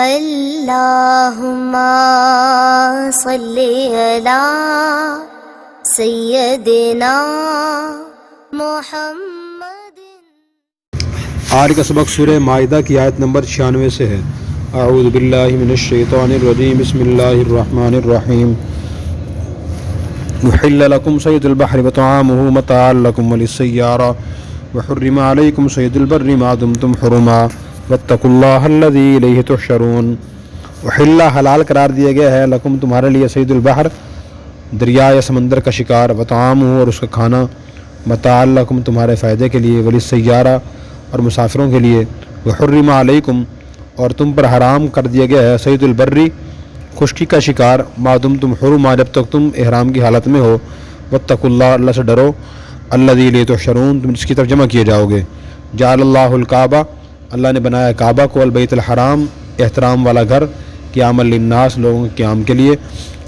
اللہم صلی علی سیدنا محمد۔ آج کا سبق سورہ مائدہ کی آیت نمبر 96 سے ہے۔ اعوذ باللہ من الشیطان الرجیم، بسم اللہ الرحمن الرحیم۔ احل لکم صید البحر وطعامہ متاعا لکم وللسیارہ وحرم علیکم صید البر ما دمتم حرما واتقوا اللہ الذی الیہ تحشرون۔ احل حلال قرار دیا گیا ہے لکم تمہارے لیے صید البحر دریا یا سمندر کا شکار، وطعامہ اور اس کا کھانا، متاعا لکم تمہارے فائدے کے لیے، وللسیارہ اور مسافروں کے لیے، وحرم علیکم اور تم پر حرام کر دیا گیا ہے صید البری خشکی کا شکار، ما دمتم حرما جب تک تم احرام کی حالت میں ہو، واتقوا اللہ اللہ سے ڈرو، الذی الیہ تحشرون تم جس کی طرف جمع کیے جاؤ گے۔ جعل اللہ الکعبہ اللہ نے بنایا کعبہ کو، البیت الحرام احترام والا گھر، قیام للناس لوگوں کے قیام کے لیے،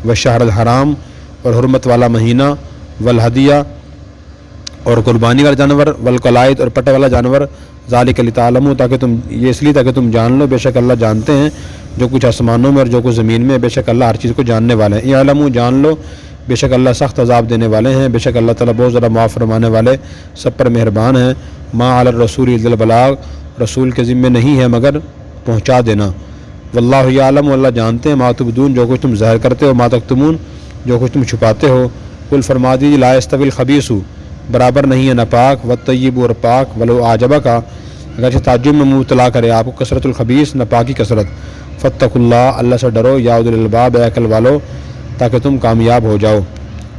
والشہر الحرام اور حرمت والا مہینہ، والہدیہ اور قربانی والا جانور، والقلائد اور پٹے والا جانور، ذالک لتعلموا تاکہ تم جان لو، بے شک اللہ جانتے ہیں جو کچھ آسمانوں میں اور جو کچھ زمین میں، بے شک اللہ ہر چیز کو جاننے والے ہیں۔ اعلموا جان لو، بے شک اللہ سخت عذاب دینے والے ہیں، بے شک اللہ تعالیٰ بہت زیادہ معاف فرمانے والے سب پر مہربان ہیں۔ ما علی الرسول الا البلاغ رسول کے ذمے نہیں ہے مگر پہنچا دینا۔ واللہ یعلم اللہ جانتے ہیں، ما تبدون جو کچھ تم ظاہر کرتے ہو، ما تکتمون جو کچھ تم چھپاتے ہو۔ قل فرما دیجیے لا یستوی الخبیث برابر نہیں ہے ناپاک، والطیب اور پاک، ولو اعجبک اگرچہ تعجب میں مبتلا کرے آپ کو کثرت الخبیث ناپاک کی کثرت۔ فاتقوا اللہ اللہ سے ڈرو، یا اولی الالباب اے عقل والو تاکہ تم کامیاب ہو جاؤ۔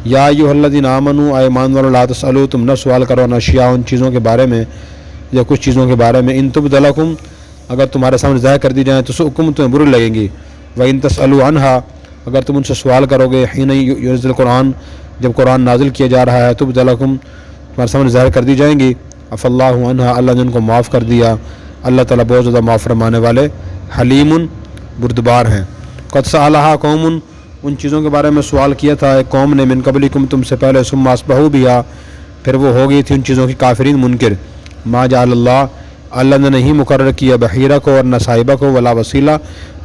یا ایھا الذین آمنوا اے ایمان والو لا تسألوا تم نہ سوال کرو عن اشیاء ان چیزوں کے بارے میں یا کچھ چیزوں کے بارے میں، ان تبد لکم اگر تمہارے سامنے ظاہر کر دی جائیں تو تسؤکم تمہیں بری لگیں گی، وان تسألوا عنہا اگر تم ان سے سوال کرو گے حین ینزل القرآن جب قرآن نازل کیا جا رہا ہے، تبد لکم تمہارے سامنے ظاہر کر دی جائیں گی، عفا اللہ عنہا اللہ نے ان کو معاف کر دیا، اللہ تعالیٰ بہت زیادہ معاف فرمانے والے حلیم بردبار ہیں۔ قد سألہا قوم ان چیزوں کے بارے میں سوال کیا تھا ایک قوم نے، من قبلکم تم سے پہلے، ثم اصبحوا بہا پھر وہ ہو گئی تھی ان چیزوں کی کافرین منکر۔ ما جعل اللہ نے نہیں مقرر کیا بحیرہ کو اور نہ صاحبہ کو، ولا وسیلہ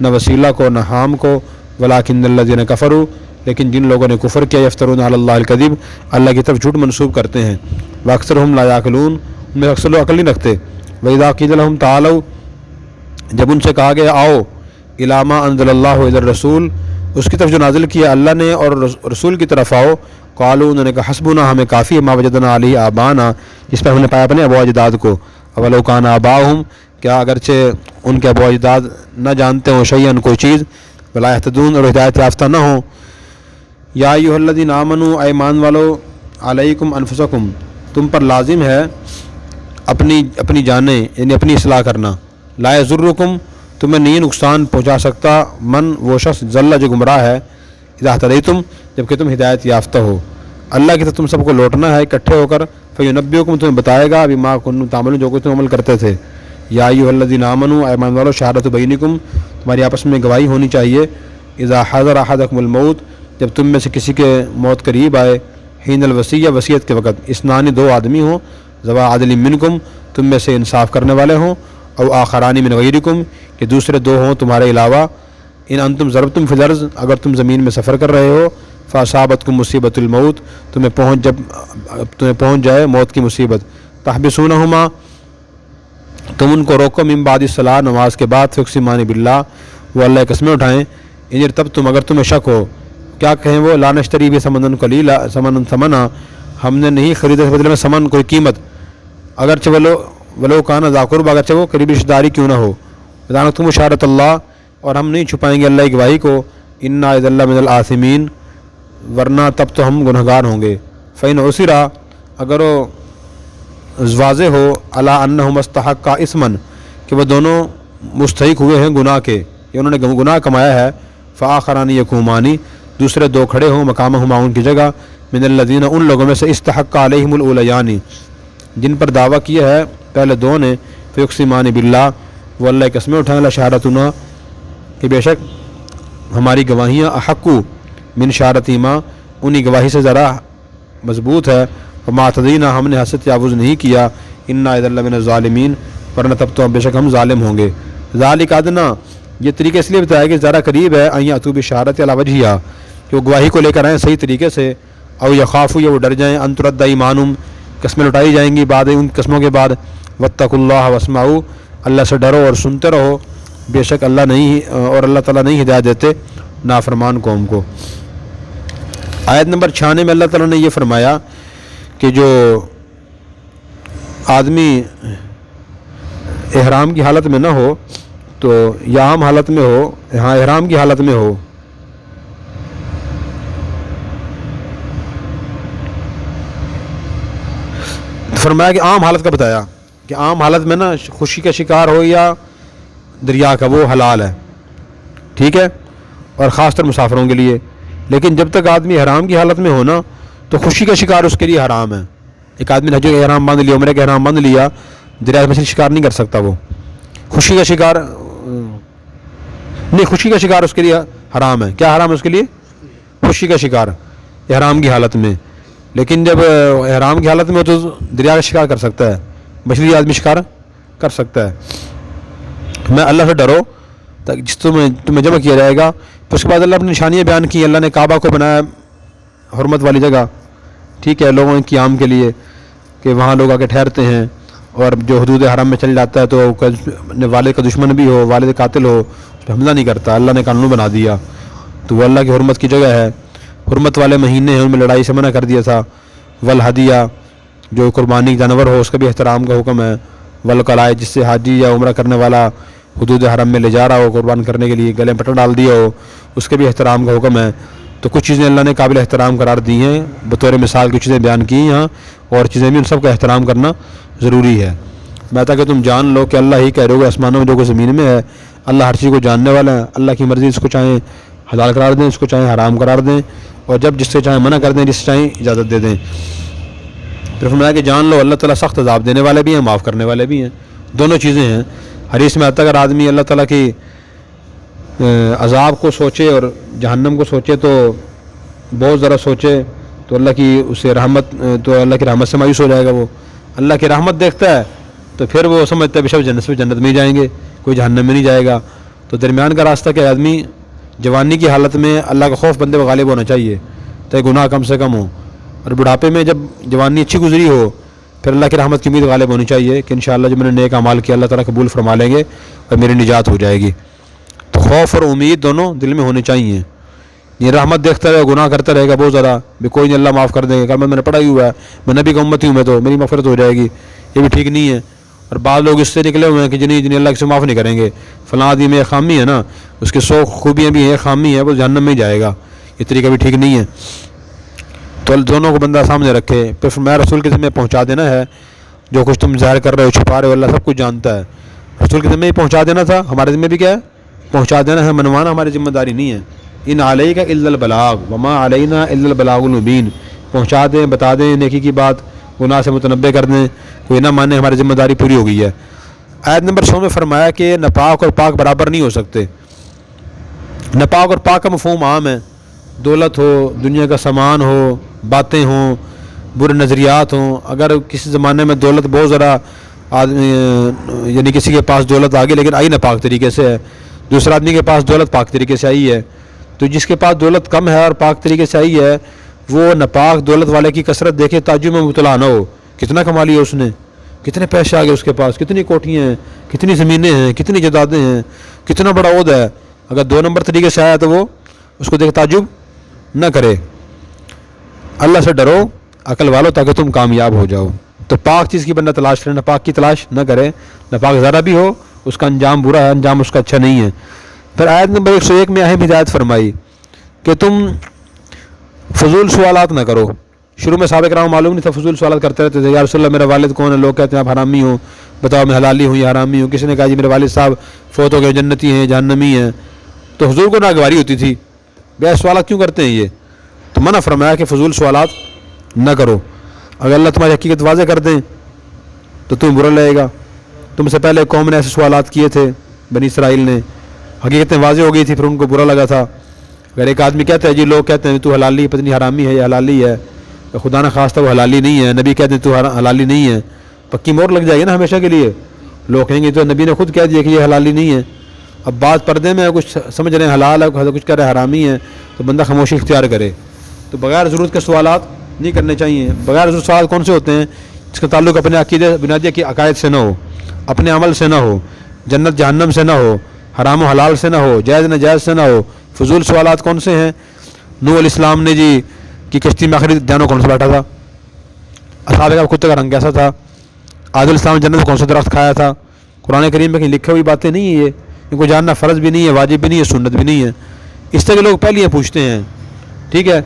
نہ وسیلہ کو، نہ حام کو، ولکن الذین کفروا لیکن جن لوگوں نے کفر کیا، یفترون علی اللہ الکذب اللہ کی طرف جھوٹ منسوب کرتے ہیں، واکثرہم لا یعقلون ان میں اکثر لوگ عقل نہیں رکھتے۔ وَإِذَا قِیلَ لَهُمْ تَعَالَوْا جب ان سے کہا گیا آؤ، اِلیٰ مَا أَنزَلَ اللَّهُ إِلَى الرَّسُولِ اس کی طرف جو نازل کیا اللہ نے اور رسول کی طرف آؤ، قالوا انہوں نے کہا حسبنا ہمیں کافی ہے، ما وجدنا علیہ آبانا جس پر ہم نے پایا اپنے ابو اجداد کو، اولو کان آباؤہم کیا اگرچہ ان کے ابو اجداد نہ جانتے ہوں شیئن کوئی چیز، ولا یہتدون اور ہدایت یافتہ نہ ہوں۔ یا ایھا الذین آمنوا اے ایمان والو علیکم انفسکم تم پر لازم ہے اپنی جانیں یعنی اپنی اصلاح کرنا، لا یضرکم تمہیں نہیں نقصان پہنچا سکتا من وہ شخص ضل جو گمراہ ہے، اذا اہتدیتم جبکہ تم ہدایت یافتہ ہو، اللہ کی طرف تم سب کو لوٹنا ہے اکٹھے ہو کر، فینبئکم تمہیں بتائے گا بما کنتم تعملون جو کچھ تم عمل کرتے تھے۔ یا ایھا الذین آمنوا اے ایمان والو شہادۃ بینکم تمہاری آپس میں گواہی ہونی چاہیے، اذا حضر احدکم الموت جب تم میں سے کسی کے موت قریب آئے، حین الوصیہ وصیت کے وقت، اثنان دو آدمی ہوں، ذوا عدل منکم تم میں سے انصاف کرنے والے ہوں، او آخران من غیرکم کہ دوسرے دو ہوں تمہارے علاوہ، ان انتم ضربتم فی الارض اگر تم زمین میں سفر کر رہے ہو، فاصابتکم مصیبۃ الموت تمہیں پہنچ جائے موت کی مصیبت، تحبسونہما تم ان کو روکو، من بعد الصلاۃ نماز کے بعد، فیقسمان باللہ وہ اللہ کی قسمیں اٹھائیں، ان ارتبتم اگر تمہیں شک ہو، کیا کہیں وہ، لا نشتری بھی ثمنا قلیلا ثمنا ہم نے نہیں خریدا اس بدلے میں ثمن کوئی قیمت، اگرچہ ولو کان ذا قربى اگرچہ وہ قریبی رشتہ داری کیوں نہ ہو، ذالکم اشارۃ اللہ اور ہم نہیں چھپائیں گے اللہ کی گواہی کو، انا اذا لمن الآثمین ورنہ تب تو ہم گنہگار ہوں گے، فإن عسر اگر وہ واضح ہو علی انہم استحقا اثما کہ وہ دونوں مستحق ہوئے ہیں گناہ کے یا انہوں نے گناہ کمایا ہے، فآخران یقومانی دوسرے دو کھڑے ہوں مقامہما ان کی جگہ، من الذین ان لوگوں میں سے استحق علیہم الاولیان جن پر دعویٰ کیا ہے پہلے دو نے، فیقسمان باللہ وہ اللہ کی قسمیں اٹھائیں، لشہادتنا کہ بے شک ہماری گواہیاں احق من شہادتہما انہی گواہی سے ذرا مضبوط ہے، وما اعتدینا ہم نے حد سے تجاوز نہیں کیا، انا اذا لمن الظالمین ورنہ تب تو بے شک ہم ظالم ہوں گے۔ ذالک ادنیٰ یہ طریقہ اس لیے بتایا کہ ذرا قریب ہے آئیں اتوب شہادت علی وجہا کہ وہ گواہی کو لے کر آئیں صحیح طریقے سے، او یخافوا یا وہ ڈر جائیں ان ترد ایمانہم قسمیں لٹائی جائیں گی بعد ان قسموں کے بعد، واتقوا اللہ واسمعوا اللہ سے ڈرو اور سنتے رہو، بے شک اللہ نہیں اور اللہ تعالیٰ نہیں ہدایت دیتے نافرمان قوم کو۔ آیت نمبر 96 میں اللہ تعالیٰ نے یہ فرمایا کہ جو آدمی احرام کی حالت میں نہ ہو تو یا عام حالت میں ہو، ہاں احرام کی حالت میں ہو، فرمایا کہ عام حالت کا بتایا کہ عام حالت میں نا خوشی کا شکار ہو یا دریا کا وہ حلال ہے، ٹھیک ہے، اور خاص طر مسافروں کے لیے۔ لیکن جب تک آدمی احرام کی حالت میں ہو نا تو خوشی کا شکار اس کے لیے حرام ہے۔ ایک آدمی نے حج کا احرام باندھ لیا، عمرے کا احرام باندھ لیا، دریا میں سے شکار نہیں کر سکتا، وہ خوشی کا شکار نہیں، خوشی کا شکار اس کے لیے حرام ہے۔ کیا حرام ہے اس کے لیے؟ خوشی کا شکار احرام کی حالت میں۔ لیکن جب احرام کی حالت میں ہو تو دریا کا شکار کر سکتا ہے، مچھلی آدمی شکار کر سکتا ہے۔ میں اللہ سے ڈرو جس تمہیں جمع کیا جائے گا۔ پھر اس کے بعد اللہ اپنی نشانیاں بیان کی، اللہ نے کعبہ کو بنایا حرمت والی جگہ، ٹھیک ہے، لوگوں کے قیام کے لیے کہ وہاں لوگ آ کے ٹھہرتے ہیں، اور جو حدود حرم میں چل جاتا ہے تو والد کا دشمن بھی ہو، والد قاتل ہو، اس پہ حملہ نہیں کرتا، اللہ نے قانون بنا دیا۔ تو وہ اللہ کی حرمت کی جگہ ہے، حرمت والے مہینے ہیں، ان میں لڑائی سے منع کر دیا تھا۔ والہدیہ جو قربانی جانور ہو اس کا بھی احترام کا حکم ہے۔ والقلائد جس سے حاجی یا عمرہ کرنے والا حدود حرم میں لے جا رہا ہو قربان کرنے کے لیے، گلے میں پٹا ڈال دیا ہو، اس کے بھی احترام کا حکم ہے۔ تو کچھ چیزیں اللہ نے قابل احترام قرار دی ہیں، بطور مثال کی چیزیں بیان کی یہاں، اور چیزیں بھی ان سب کا احترام کرنا ضروری ہے۔ میں تاکہ تم جان لو کہ اللہ ہی کہہ رہے ہو آسمانوں میں جو کچھ زمین میں ہے، اللہ ہر چیز کو جاننے والا ہے۔ اللہ کی مرضی اس کو چاہیں حلال قرار دیں، اس کو چاہیں حرام قرار دیں، اور جب جس سے چاہیں منع کر دیں، جس سے چاہیں اجازت دے دیں۔ پھر فرمایا کہ جان لو اللہ تعالیٰ سخت عذاب دینے والے بھی ہیں، معاف کرنے والے بھی ہیں، دونوں چیزیں ہیں۔ حدیث میں آتا ہے اگر آدمی اللہ تعالیٰ کی عذاب کو سوچے اور جہنم کو سوچے تو بہت ذرا سوچے تو اللہ کی اسے رحمت، تو اللہ کی رحمت سے مایوس ہو جائے گا۔ وہ اللہ کی رحمت دیکھتا ہے تو پھر وہ سمجھتا ہے بے شک جنت میں ہی جائیں گے، کوئی جہنم میں نہیں جائے گا۔ تو درمیان کا راستہ کہ آدمی جوانی کی حالت میں اللہ کا خوف بندے کو غالب ہونا چاہیے تاکہ گناہ کم سے کم ہو، اور بڑھاپے میں جب جوانی اچھی گزری ہو پھر اللہ کی رحمت کی امید غالب ہونی چاہیے کہ انشاءاللہ جب میں نے نیک اعمال کیا اللہ تعالیٰ قبول فرما لیں گے اور میری نجات ہو جائے گی۔ تو خوف اور امید دونوں دل میں ہونے چاہیے۔ یہ رحمت دیکھتا رہے گا، گناہ کرتا رہے گا بہت زیادہ، بھی کوئی نہیں اللہ معاف کر دیں گے، کل میں نے پڑھا ہی ہوا ہے، میں نبی کا امتی ہوں، میں تو میری مغفرت ہو جائے گی، یہ بھی ٹھیک نہیں ہے۔ اور بعض لوگ اس سے نکلے ہوئے ہیں کہ جنہیں اللہ سے معاف نہیں کریں گے، فلاں آدمی میں ایک خامی ہے نا، اس کے 100 خوبیاں بھی ہیں، ایک خامی ہے، وہ جہنم میں ہی جائے گا، یہ طریقہ بھی ٹھیک نہیں ہے۔ تو دونوں کو بندہ سامنے رکھے۔ پھر فرمایا رسول کے ذمہ پہنچا دینا ہے، جو کچھ تم ظاہر کر رہے ہو چھپا رہے ہو اللہ سب کچھ جانتا ہے۔ رسول کے ذمہ ہی پہنچا دینا تھا، ہمارے ذمہ بھی کیا ہے؟ پہنچا دینا ہے، منوانا ہماری ذمہ داری نہیں ہے۔ ان علیک الا البلاغ وما علینا الا البلاغ المبین، پہنچا دیں، بتا دیں نیکی کی بات، گناہ سے متنبہ کر دیں، کوئی نہ مانے، ہماری ذمہ داری پوری ہو گئی ہے۔ آیت نمبر 100 میں فرمایا کہ ناپاک اور پاک برابر نہیں ہو سکتے۔ ناپاک اور پاک کا مفہوم عام ہے، دولت ہو، دنیا کا سامان ہو، باتیں ہوں، برے نظریات ہوں۔ اگر کسی زمانے میں دولت بہت ذرا یعنی کسی کے پاس دولت آ گئی لیکن آئی ناپاک طریقے سے ہے، دوسرے آدمی کے پاس دولت پاک طریقے سے آئی ہے، تو جس کے پاس دولت کم ہے اور پاک طریقے سے آئی ہے وہ ناپاک دولت والے کی کثرت دیکھے تعجب میں مبتلا نہ ہو، کتنا کما لیا اس نے، کتنے پیسے آ گئے اس کے پاس، کتنی کوٹھیاں ہیں، کتنی زمینیں ہیں، کتنی جائیدادیں ہیں، کتنا بڑا عہدہ ہے۔ اگر 2 نمبر طریقے سے آیا تو وہ اس کو دیکھ تعجب نہ کرے۔ اللہ سے ڈرو عقل والو تاکہ تم کامیاب ہو جاؤ۔ تو پاک چیز کی بندہ تلاش کرے، ناپاک کی تلاش نہ کرے، ناپاک ذرا بھی ہو اس کا انجام برا ہے، انجام اس کا اچھا نہیں ہے۔ پھر آیت نمبر 101 میں اہم ہدایت فرمائی کہ تم فضول سوالات نہ کرو۔ شروع میں صحابہ کرام معلوم نہیں تھا، فضول سوالات کرتے رہتے تھے، یا رسول اللہ میرا والد کون ہے، لوگ کہتے ہیں آپ حرامی ہو، بتاؤ میں حلالی ہوں یا حرامی ہوں۔ کسی نے کہا جی میرے والد صاحب فوت ہو گئے، جنتی ہیں، جہنمی ہیں، تو حضور کو ناگواری ہوتی تھی، بے سوالات کیوں کرتے ہیں یہ؟ تو منع فرمایا کہ فضول سوالات نہ کرو۔ اگر اللہ تمہاری حقیقت واضح کر دیں تو تمہیں برا لگے گا۔ تم سے پہلے قوم نے ایسے سوالات کیے تھے، بنی اسرائیل نے، حقیقتیں واضح ہو گئی تھی، پھر ان کو برا لگا تھا۔ اگر ایک آدمی کہتا ہے جی لوگ کہتے ہیں تو حلالی پتنی حرامی ہے یا حلالی ہے، تو خدا نہ خواستہ وہ حلالی نہیں ہے، نبی کہتے ہیں تو حلالی نہیں ہے، پکی مور لگ جائے گی نا ہمیشہ کے لیے۔ لوگ کہیں گے تو نبی نے خود کہہ دیا کہ یہ حلالی نہیں ہے۔ اب بات پردے میں ہے، کچھ سمجھ رہے ہیں حلال ہے، کچھ کہہ رہے ہیں حرامی ہے، تو بندہ خاموشی اختیار کرے. تو بغیر ضرورت کے سوالات نہیں کرنے چاہیے. بغیر ضرورت سوال کون سے ہوتے ہیں؟ جس کا تعلق اپنے عقیدے بنیادی کی عقائد سے نہ ہو، اپنے عمل سے نہ ہو، جنت جہنم سے نہ ہو، حرام و حلال سے نہ ہو، جائز ناجائز سے نہ ہو. فضول سوالات کون سے ہیں؟ نوح علیہ السلام نے جی کی کشتی میں آخری جانور کون سا بیٹھا تھا؟ اصحاب کا کتے کا رنگ کیسا تھا؟ آدم علیہ السلام جنت میں کون سا درخت کھایا تھا؟ قرآن کریم میں کہیں لکھی ہوئی باتیں نہیں ہیں. یہ ان کو جاننا فرض بھی نہیں ہے، واجب بھی نہیں ہے، سنت بھی نہیں ہے. اس طرح کے لوگ پہلے یہ پوچھتے ہیں. ٹھیک ہے،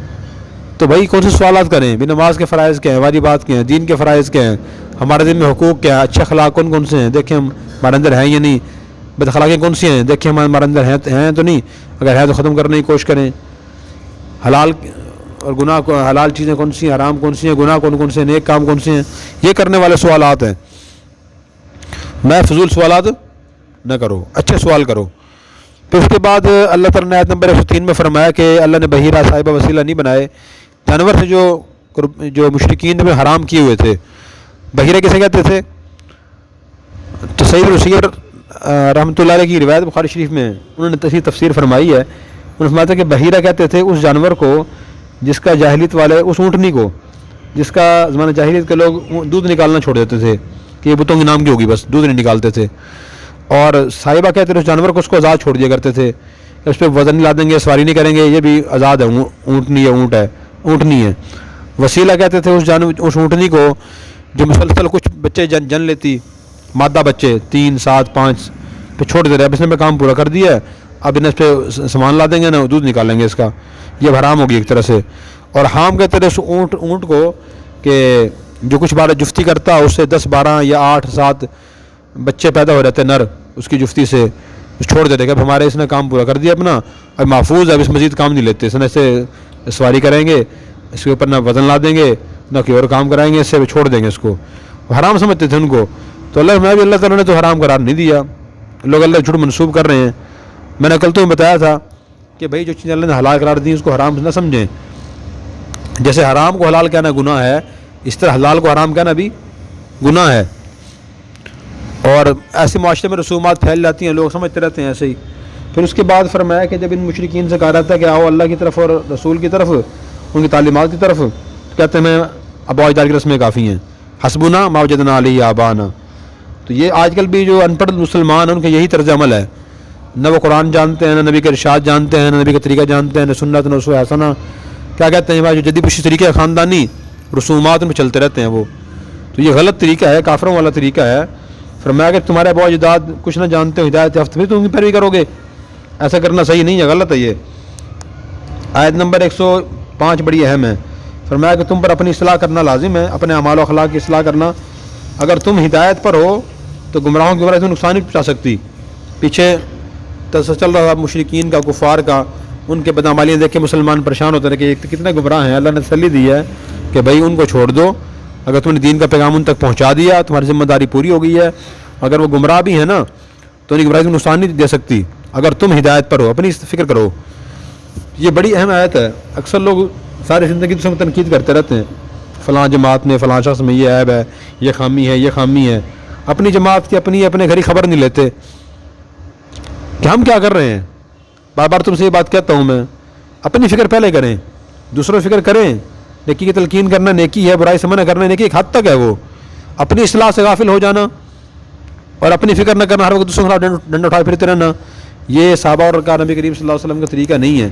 تو بھائی کون سے سوالات کریں؟ بھی نماز کے فرائض کیا ہیں، واجبات کیا ہیں، دین کے فرائض کیا ہیں، ہمارے دین میں حقوق کیا ہے، اچھے اخلاق کون کون سے ہیں، دیکھیں ہم ہمارے اندر ہیں یا نہیں، بد اخلاقیں کون سی ہیں، دیکھیں ہمارے اندر ہیں تو نہیں، اگر ہے تو ختم کرنے کی کوشش کریں. حلال اور گناہ کو، حلال چیزیں کون سی ہیں، حرام کون سی ہیں، گناہ کون سے ہیں، نیک کام کون سے ہیں، یہ کرنے والے سوالات ہیں. میں فضول سوالات نہ کرو، اچھے سوال کرو. پھر اس کے بعد اللہ تعالیٰ نے آیت نمبر 103 میں فرمایا کہ اللہ نے بحیرہ صاحبہ وسیلہ نہیں بنائے. جانور سے جو مشرکین نے حرام کیے ہوئے تھے. بحیرہ کسے کہتے تھے؟ تو سید الرسیر رحمۃ اللہ علیہ کی روایت بخاری شریف میں انہوں نے تفسیر فرمائی ہے. انہوں نے فرمایا کہ بحیرہ کہتے تھے اس جانور کو جس کا جاہلیت والے، اس اونٹنی کو جس کا زمانہ جاہلیت کے لوگ دودھ نکالنا چھوڑ دیتے تھے کہ یہ بتوں کے نام کی ہوگی، بس دودھ نہیں نکالتے تھے. اور صاحبہ کہتے تھے اس جانور کو، اس کو آزاد چھوڑ دیا کرتے تھے کہ اس پہ وزن نہیں لا دیں گے، سواری نہیں کریں گے، یہ بھی آزاد ہے، اونٹنی ہے، اونٹنی ہے. وسیلہ کہتے تھے اس اونٹنی کو جو مسلسل کچھ بچے جن لیتی، مادہ بچے 3 7 5 پہ چھوڑ دے رہے، اب اس نے کام پورا کر دیا ہے، اب انہیں اس پہ سامان لا دیں گے نا، دودھ نکالیں گے اس کا، یہ حرام ہوگی ایک طرح سے. اور حام کہتے تھے اس اونٹ کو کہ جو کچھ بار جفتی کرتا اس سے 10 12 یا 8 7 بچے پیدا ہو جاتے نر اس کی جفتی سے، چھوڑ دیتے کہ اب ہمارے اس نے کام پورا کر دیا اپنا، اب محفوظ ہے، اب اس مزید کام نہیں لیتے، اس نے سے سواری کریں گے، اس کے اوپر نہ وزن لا دیں گے نہ کوئی اور کام کرائیں گے، اس سے چھوڑ دیں گے اس کو. حرام سمجھتے تھے ان کو. تو اللہ تعالیٰ نے تو حرام قرار نہیں دیا. لوگ اللہ جھوٹ منسوب کر رہے ہیں. میں نے کل تمہیں بتایا تھا کہ بھائی جو چیزیں اللہ نے حلال قرار دی اس کو حرام نہ سمجھیں. جیسے حرام کو حلال کہنا گناہ ہے، اس طرح حلال کو حرام کہنا بھی گناہ ہے. اور ایسے معاشرے میں رسومات پھیل جاتی ہیں، لوگ سمجھتے رہتے ہیں ایسے ہی. پھر اس کے بعد فرمایا کہ جب ان مشرکین سے کہا رہتا ہے کہ آؤ اللہ کی طرف اور رسول کی طرف، ان کی تعلیمات کی طرف، تو کہتے ہیں ابا اجداد کی رسمیں کافی ہیں، حسبنا ما وجدنا علیہ آبانا. تو یہ آج کل بھی جو ان پڑھ مسلمان ہیں ان کا یہی طرز عمل ہے. نہ وہ قرآن جانتے ہیں، نہ نبی کے ارشاد جانتے ہیں، نہ نبی کا طریقہ جانتے ہیں، نہ سنت نہ اسوہ حسنہ. کیا کہتے ہیں بھائی جو جدید پشتی طریقہ خاندانی رسومات میں چلتے رہتے ہیں وہ. تو یہ غلط طریقہ ہے، کافروں والا طریقہ ہے. فرمایا کہ تمہارے ابا اجداد کچھ نہ جانتے ہو، ہدایت یافتہ، پھر تم ان کی پیروی کرو گے. ایسا کرنا صحیح نہیں ہے، غلط ہے یہ. آیت نمبر 105 بڑی اہم ہے. فرمایا کہ تم پر اپنی اصلاح کرنا لازم ہے، اپنے اعمال و اخلاق کی اصلاح کرنا. اگر تم ہدایت پر ہو تو گمراہوں کی وجہ سے نقصان نہیں پہنچا سکتی. پیچھے چل رہا تھا مشرکین کا، کفار کا، ان کے بدعمالیاں دیکھ کے مسلمان پریشان ہوتے رہے کہ کتنے گمراہ ہیں. اللہ نے تسلی دی ہے کہ بھائی ان کو چھوڑ دو. اگر تم نے دین کا پیغام ان تک پہنچا دیا تمہاری ذمہ داری پوری ہو گئی ہے. اگر وہ گمراہ بھی ہیں نا تو ان گمراہی کو نقصان نہیں دے سکتی اگر تم ہدایت پر ہو. اپنی فکر کرو. یہ بڑی اہم آیت ہے. اکثر لوگ ساری زندگی تو تنقید کرتے رہتے ہیں، فلاں جماعت میں، فلاں شخص میں یہ عیب ہے، یہ خامی ہے، یہ خامی ہے. اپنی جماعت کی، اپنے گھر کی خبر نہیں لیتے کہ ہم کیا کر رہے ہیں. بار بار تم سے یہ بات کہتا ہوں میں، اپنی فکر پہلے کریں، دوسروں فکر کریں. نیکی کی تلقین کرنا نیکی ہے، برائی سے منع کرنا نیکی ایک حد تک ہے. وہ اپنی اصلاح سے غافل ہو جانا اور اپنی فکر نہ کرنا، ہر وقت دوسروں کے خلاف ڈنڈا اٹھائے پھرتے رہنا، یہ صحابہ اور نبی کریم صلی اللہ علیہ وسلم کا طریقہ نہیں ہے.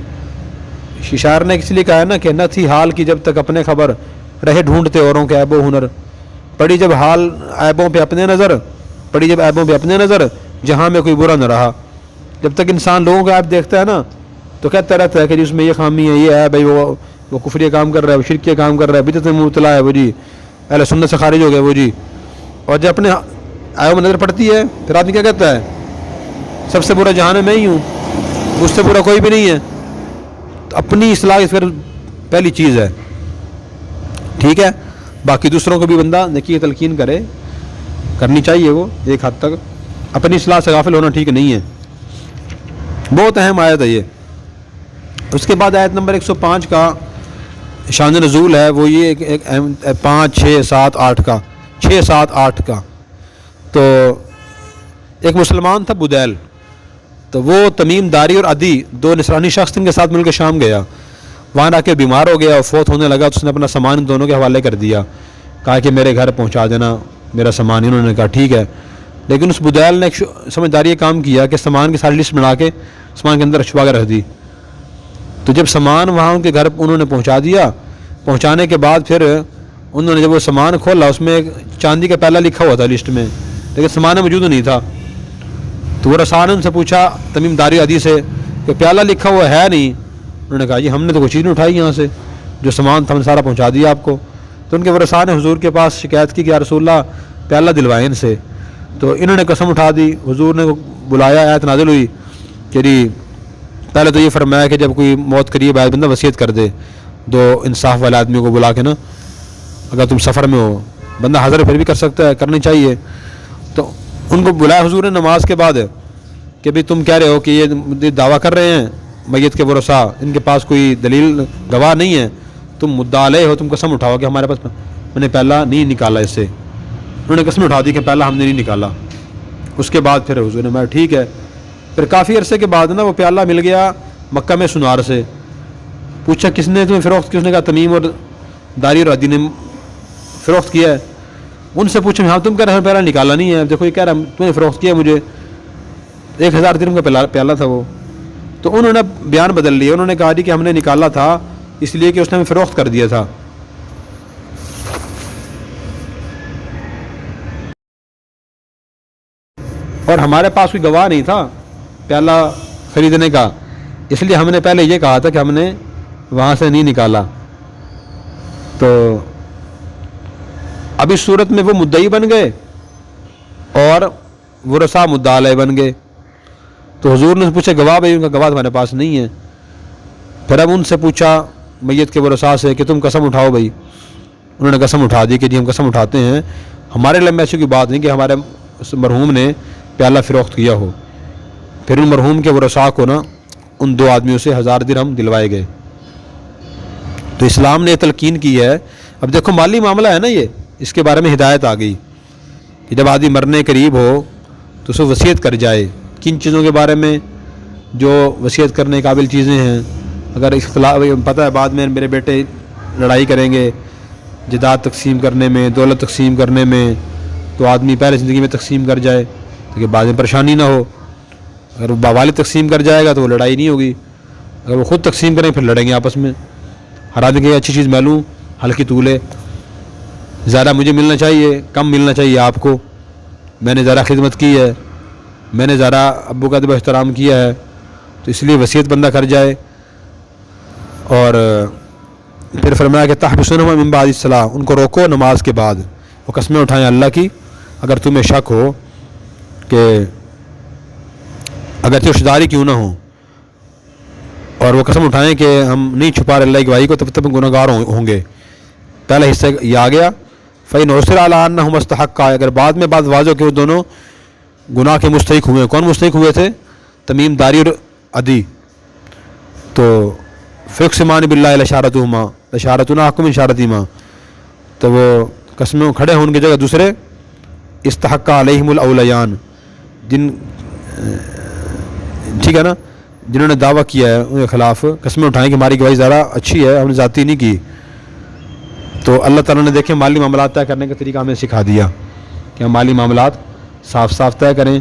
شاعر نے اس لیے کہا ہے نا کہ نہ تھی حال کی جب تک اپنے خبر، رہے ڈھونڈتے اوروں کے عیب و ہنر. پڑی جب حال عیبوں پہ اپنے نظر، پڑی جب عیبوں پہ اپنے نظر، جہاں میں کوئی برا نہ رہا. جب تک انسان لوگوں کا عیب دیکھتا ہے نا تو کہتا رہتا ہے کہ جس میں یہ خامی ہے، یہ عیب ہے، وہ کفریہ کام کر رہا ہے، وہ شرکیہ کام کر رہا ہے، بدعت میں مبتلا ہے، وہ جی اہل سنت سے خارج ہو گیا وہ جی. اور جب اپنے عیبوں میں نظر پڑتی ہے پھر آدمی کیا کہتا ہے؟ سب سے برا جہان میں ہی ہوں، مجھ سے برا کوئی بھی نہیں ہے. تو اپنی اصلاح پھر پہلی چیز ہے. ٹھیک ہے، باقی دوسروں کو بھی بندہ نیکی کی تلقین کرنی چاہیے. وہ ایک حد تک اپنی اصلاح سے غافل ہونا ٹھیک نہیں ہے. بہت اہم آیت ہے یہ. اس کے بعد آیت نمبر 105 کا شان نزول ہے، وہ یہ 5 6 7 8 کا 6 7 8 کا. تو ایک مسلمان تھا بدیل. تو وہ تمیم داری اور عدی دو نصرانی شخص ان کے ساتھ مل کے شام گیا، وہاں آ کے بیمار ہو گیا اور فوت ہونے لگا، تو اس نے اپنا سامان ان دونوں کے حوالے کر دیا، کہا کہ میرے گھر پہنچا دینا میرا سامان. انہوں نے کہا ٹھیک ہے، لیکن اس بدیل نے ایک سمجھداری کام کیا کہ سامان کی ساری لسٹ بنا کے سامان کے اندر چھپا کے رکھ دی. تو جب سامان وہاں ان کے گھر انہوں نے پہنچا دیا، پہنچانے کے بعد پھر انہوں نے جب وہ سامان کھولا اس میں ایک چاندی کا پیالہ لکھا ہوا تھا لسٹ میں، لیکن سامان موجود نہیں تھا. تو وہ رسول نے ان سے پوچھا تمیم داری عدی سے کہ پیالہ لکھا ہوا ہے نہیں؟ انہوں نے کہا جی ہم نے تو کوئی چیز نہیں اٹھائی یہاں سے، جو سامان تھا ہم نے سارا پہنچا دیا آپ کو. تو ان کے ورثاء نے حضور کے پاس شکایت کی کہ یا رسول اللہ پیالہ دلوائیں ان سے. تو انہوں نے قسم اٹھا دی. حضور نے بلایا، آیت نازل ہوئی کہ جی پہلے تو یہ فرمایا کہ جب کوئی موت قریب آئے بندہ وصیت کر دے، دو انصاف والے آدمیوں کو بلا کے نا، اگر تم سفر میں ہو، بندہ حاضر پھر بھی کر سکتا ہے، کرنی چاہیے. تو ان کو بلایا حضور نے نماز کے بعد کہ بھی تم کہہ رہے ہو کہ یہ دعویٰ کر رہے ہیں میت کے ورثاء، ان کے پاس کوئی دلیل گواہ نہیں ہے، تم مدعا علیہ ہو، تم قسم اٹھاؤ کہ ہمارے پاس میں نے پہلہ نہیں نکالا اس سے. انہوں نے قسم اٹھا دی کہ پہلہ ہم نے نہیں نکالا. اس کے بعد پھر حضور نے میں ٹھیک ہے. پھر کافی عرصے کے بعد نا وہ پیالہ مل گیا مکہ میں سنار سے. پوچھا کس نے تمہیں فروخت کی؟ اس نے کہا تمیم اور داری اور عدی نے فروخت کیا ہے. ان سے پوچھا ہاں تم کہہ رہے ہیں پیالہ نکالا نہیں ہے، دیکھو یہ کہہ رہا تم نے فروخت کیا مجھے، 1000 درہم کا پیالہ تھا وہ. تو انہوں نے بیان بدل لیا، انہوں نے کہا جی کہ ہم نے نکالا تھا اس لیے کہ اس نے ہمیں فروخت کر دیا تھا. اور ہمارے پاس کوئی گواہ نہیں تھا پیالہ خریدنے کا، اس لیے ہم نے پہلے یہ کہا تھا کہ ہم نے وہاں سے نہیں نکالا. تو اب اس صورت میں وہ مدعی بن گئے اور ورثاء مدعا علیہ بن گئے. تو حضور نے پوچھا گواہ بھائی؟ ان کا گواہ ہمارے پاس نہیں ہے. پھر اب ان سے پوچھا میت کے ورثاء سے کہ تم قسم اٹھاؤ بھائی. انہوں نے قسم اٹھا دی کہ جی ہم قسم اٹھاتے ہیں، ہمارے لیے ایسی کوئی بات نہیں کہ ہمارے مرحوم نے پیالہ فروخت کیا ہو. پھر ان مرحوم کے ورثاء کو نا ان دو آدمیوں سے 1000 درہم دلوائے گئے. تو اسلام نے تلقین کی ہے. اب دیکھو مالی معاملہ ہے نا یہ، اس کے بارے میں ہدایت آ گئی کہ جب آدمی مرنے قریب ہو تو اسے وصیت کر جائے. کن چیزوں کے بارے میں؟ جو وصیت کرنے قابل چیزیں ہیں. اگر اختلاف پتہ ہے بعد میں میرے بیٹے لڑائی کریں گے جائیداد تقسیم کرنے میں، دولت تقسیم کرنے میں، تو آدمی پہلے زندگی میں تقسیم کر جائے تاکہ بعد میں پریشانی نہ ہو. اگر وہ والد تقسیم کر جائے گا تو وہ لڑائی نہیں ہوگی. اگر وہ خود تقسیم کریں پھر لڑیں گے آپس میں. ہر آدمی کہ اچھی چیز میں لوں، ہلکی تو لے، زیادہ مجھے ملنا چاہیے، کم ملنا چاہیے آپ کو، میں نے زیادہ خدمت کی ہے، میں نے زیادہ ابو کا ادب و احترام کیا ہے، تو اس لیے وصیت بندہ کر جائے. اور پھر فرمایا کہ تحبسونہما من بعد الصلاۃ، ان کو روکو نماز کے بعد. وہ قسمیں اٹھائیں اللہ کی اگر تمہیں شک ہو کہ اگر رشتہ داری کیوں نہ ہو، اور وہ قسم اٹھائیں کہ ہم نہیں چھپا رہے اللہ کی گواہی کو، تب تک گناہ گار ہوں گے. پہلا حصہ یہ آ گیا. فَإِنْ عُثِرَ عَلَىٰ أَنَّهُمَا اسْتَحَقَّا، اگر بعد میں بات واضح کہ وہ دونوں گناہ کے مستحق ہوئے. کون مستحق ہوئے تھے؟ تمیم داری اور عدی. تو فَيُقْسِمَانِ بِاللَّهِ لَشَارَتُهُمَا لَشَارَتُنَا أَحْقُ مِنْ شَارَتِهِمَا، تو وہ قسمیں کھڑے ہوں ان کی جگہ دوسرے. استحق علیہم الاولیان، جن ٹھیک ہے نا، جنہوں نے دعویٰ کیا ہے ان کے خلاف قسمیں اٹھائیں کہ ہماری گواہی زیادہ اچھی ہے، ہم نے ذاتی نہیں کی. تو اللہ تعالیٰ نے دیکھیں مالی معاملات طے کرنے کا طریقہ ہمیں سکھا دیا کہ ہم مالی معاملات صاف صاف طے کریں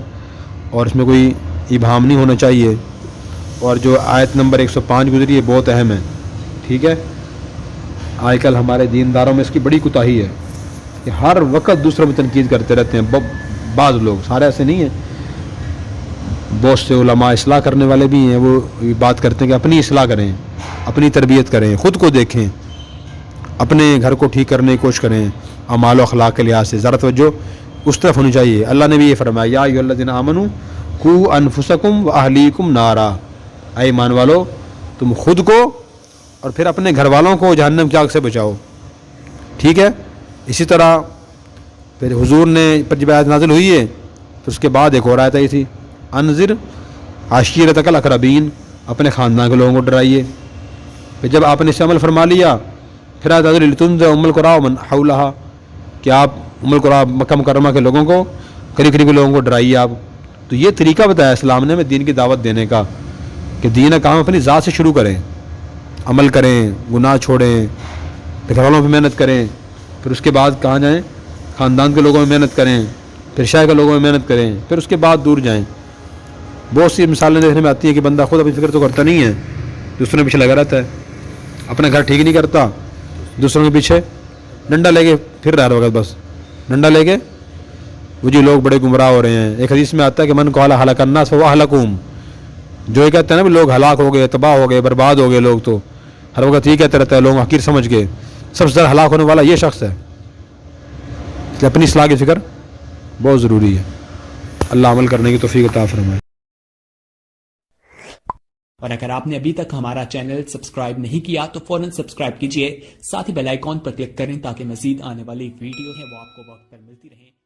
اور اس میں کوئی ابہام نہیں ہونا چاہیے. اور جو آیت نمبر 105 گزری ہے بہت اہم ہے. ٹھیک ہے، آج کل ہمارے دینداروں میں اس کی بڑی کوتاہی ہے کہ ہر وقت دوسروں میں تنقید کرتے رہتے ہیں. بعض لوگ، سارے ایسے نہیں ہیں، بہت سے علماء اصلاح کرنے والے بھی ہیں، وہ بات کرتے ہیں کہ اپنی اصلاح کریں، اپنی تربیت کریں، خود کو دیکھیں، اپنے گھر کو ٹھیک کرنے کی کوشش کریں اعمال و اخلاق کے لحاظ سے. ذرا توجہ اس طرف ہونی چاہیے. اللہ نے بھی یہ فرمایا یا ایھا الذین آمنوا قوا انفسکم واہلیکم نارا، اے ایمان والو تم خود کو اور پھر اپنے گھر والوں کو جہنم کی آگ سے بچاؤ. ٹھیک ہے. اسی طرح پھر حضور نے پر جب آیت نازل ہوئی ہے تو اس کے بعد ایک اور آیت آئی تھی، انذر عشیرتک الاقربین، اپنے خاندان کے لوگوں کو ڈرائیے. پھر جب آپ نے اس عمل فرما لیا پھر آیت نازل لتنذر ام القری ومن حولھا، کہ آپ ام القری مکہ مکرمہ کے لوگوں کو، قریب قریب کے لوگوں کو ڈرائیے آپ. تو یہ طریقہ بتایا اسلام نے ہمیں دین کی دعوت دینے کا کہ دین کا کام اپنی ذات سے شروع کریں، عمل کریں، گناہ چھوڑیں، گھر والوں پہ محنت کریں، پھر اس کے بعد کہاں جائیں، خاندان کے لوگوں میں محنت کریں، پھر شہر کے لوگوں میں محنت کریں، پھر اس کے بعد دور جائیں۔ بہت سی مثالیں دیکھنے میں آتی ہیں کہ بندہ خود اپنی فکر تو کرتا نہیں ہے، دوسروں کے پیچھے لگا رہتا ہے، اپنا گھر ٹھیک نہیں کرتا، دوسروں کے پیچھے ڈنڈا لے کے پھر رہا وقت، بس ڈنڈا لے کے وہ جی لوگ بڑے گمراہ ہو رہے ہیں۔ ایک حدیث میں آتا ہے کہ من قال ہلاک الناس فهو اهلكهم، جو یہ کہتے ہیں نا بھی لوگ ہلاک ہو گئے، تباہ ہو گئے، برباد ہو گئے لوگ، تو ہر وقت یہ کہتے رہتا ہے، لوگ حقیر سمجھ کے، سب سے زیادہ ہلاک ہونے والا یہ شخص ہے۔ کہ اپنی اصلاح کی فکر بہت ضروری ہے۔ اللہ عمل کرنے کی توفیق عطا فرمائے۔ اور اگر آپ نے ابھی تک ہمارا چینل سبسکرائب نہیں کیا تو فوراً سبسکرائب کیجئے، ساتھ ہی بیل آئیکن پر کلک کریں تاکہ مزید آنے والی ویڈیو ہے وہ آپ کو وقت پر ملتی رہیں۔